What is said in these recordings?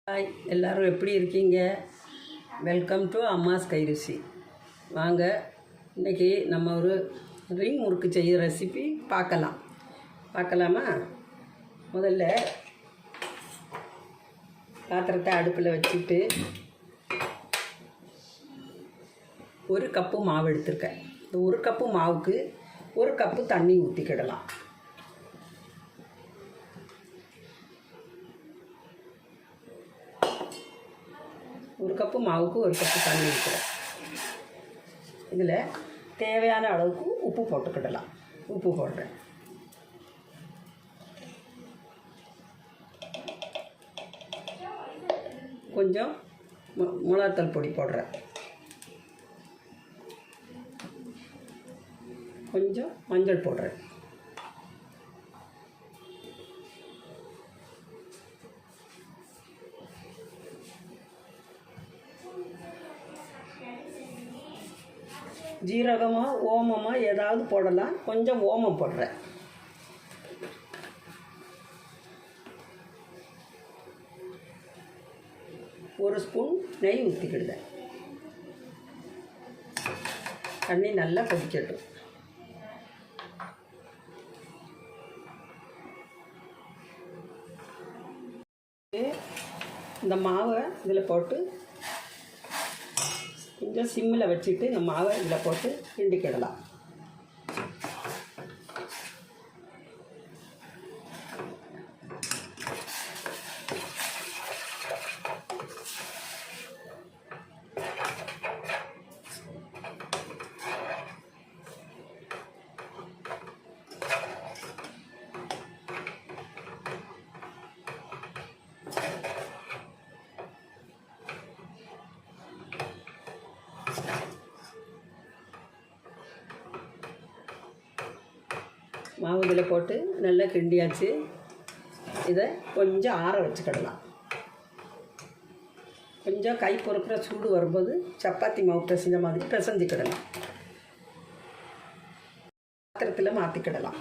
Hi, எல்லோரும் எப்படி இருக்கீங்க? Welcome to அம்மாஸ் Kairuchi. வாங்க, இன்றைக்கி நம்ம ஒரு ரிங் முறுக்கு செய்ய ரெசிபி பார்க்கலாமா? முதல்ல பாத்திரத்தை அடுப்பில் வச்சுட்டு ஒரு கப்பு மாவு எடுத்துருக்கேன். இந்த ஒரு கப்பு மாவுக்கு ஒரு கப்பு தண்ணி ஊற்றிக்கிடலாம். ஒரு கப்பு மாவுக்கு ஒரு கப்பு தண்ணி ஊற்றுறேன். இதில் தேவையான அளவுக்கு உப்பு போட்டுக்கிடலாம். உப்பு போடுறேன். கொஞ்சம் மிளகாத்தூள் பொடி போடுறேன். கொஞ்சம் மஞ்சள் போடுறேன். ஜீரகமோ ஓமமோ ஏதாவது போடலாம். கொஞ்சம் ஓமம் போடுறேன். ஒரு ஸ்பூன் நெய் ஊற்றிக்கிடுதேன். தண்ணி நல்லா கொதிக்கட்டும். இந்த மாவை இதில் போட்டு கொஞ்சம் சிம்மில் வச்சுட்டு இந்த மாவை இதில் போட்டு கிண்டிக்கிடலாம். மாவு இதில் போட்டு நல்லா கிண்டியாச்சு. இதை கொஞ்சம் ஆற வச்சுக்கிடலாம். கொஞ்சம் கை பொறுக்கிற சூடு வரும்போது சப்பாத்தி மாவு பிசைஞ்ச மாதிரி பிசைஞ்சிக்கிடலாம். பாத்திரத்தில் மாற்றிக்கிடலாம்.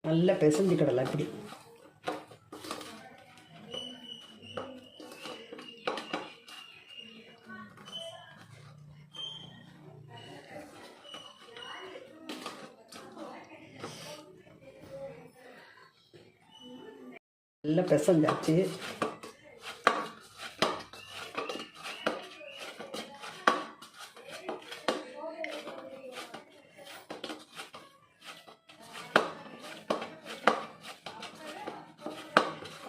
நல்லா பிசைஞ்சிக்கிடலாம். இப்படி நல்லா பிசைஞ்சாச்சு.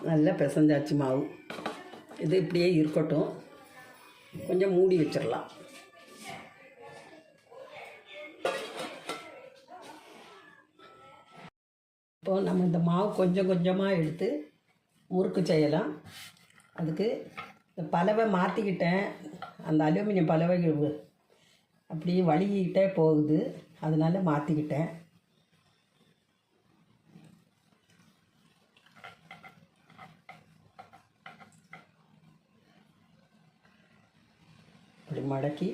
நல்லா பிசைஞ்சாச்சு மாவு. இது இப்படியே இருக்கட்டும். கொஞ்சம் மூடி வச்சிடலாம். இப்போது நம்ம இந்த மாவு கொஞ்சம் கொஞ்சமாக எடுத்து முறுக்கு செய்யலாம். அதுக்கு இந்த பலவை மாற்றிக்கிட்டேன். அந்த அலுமினியம் பலவைகள் அப்படியே வலிக்கிட்டே போகுது. அதனால மாற்றிக்கிட்டேன். இப்படி மடக்கி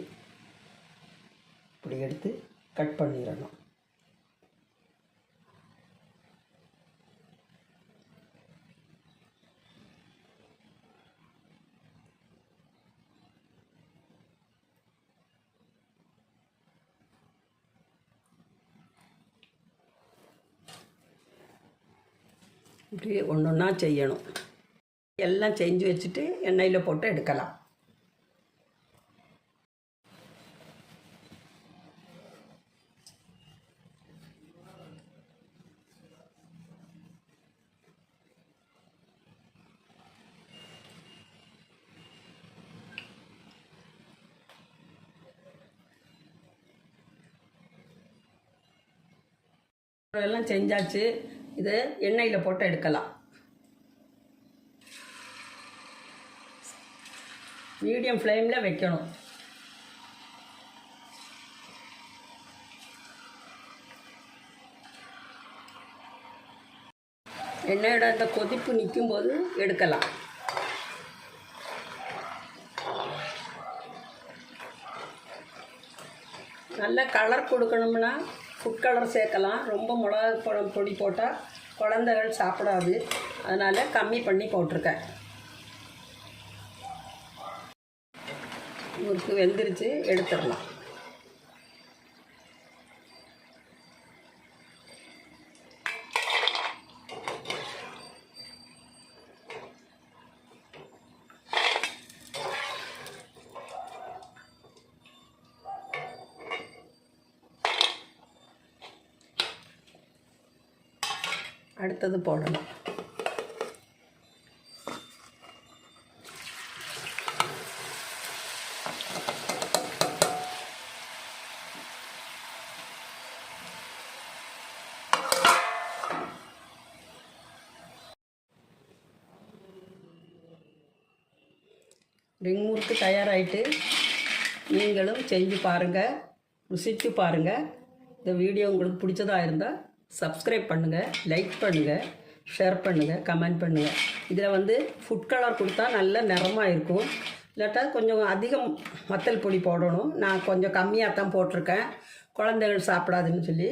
இப்படி எடுத்து கட் பண்ணிடணும். இப்படி ஒன்று ஒன்றா செய்யணும். எல்லாம் செஞ்சு வச்சுட்டு எண்ணெயில் போட்டு எடுக்கலாம். எல்லாம் செஞ்சாச்சு. இது எண்ணெயில் போட்டு எடுக்கலாம். மீடியம் ஃப்ளேமில் வைக்கணும். எண்ணெயோட அந்த கொதிப்பு நிற்கும்போது எடுக்கலாம். நல்ல கலர் கொடுக்கணும்னா ஃபுட் கலர் சேர்க்கலாம். ரொம்ப மிளகா பொடி போட்டால் குழந்தைகள் சாப்பிடாது, அதனால் கம்மி பண்ணி போட்டிருக்கேன். முறுக்கு வெந்துருச்சு, எடுத்துடலாம். அடுத்தது போடணும். ரிங் முறுக்கு தயாராகிட்டு, நீங்களும் செஞ்சு பாருங்கள், ருசித்து பாருங்கள். இந்த வீடியோ உங்களுக்கு பிடிச்சதாக இருந்தால் சப்ஸ்கிரைப் பண்ணுங்கள், லைக் பண்ணுங்கள், ஷேர் பண்ணுங்கள், கமெண்ட் பண்ணுங்கள். இதில் ஃபுட் கலர் கொடுத்தா நல்ல நிறமாக இருக்கும். இல்லாட்டா கொஞ்சம் அதிகம் வத்தல் பொடி போடணும். நான் கொஞ்சம் கம்மியாக தான் போட்டிருக்கேன், குழந்தைகள் சாப்பிடாதுன்னு சொல்லி.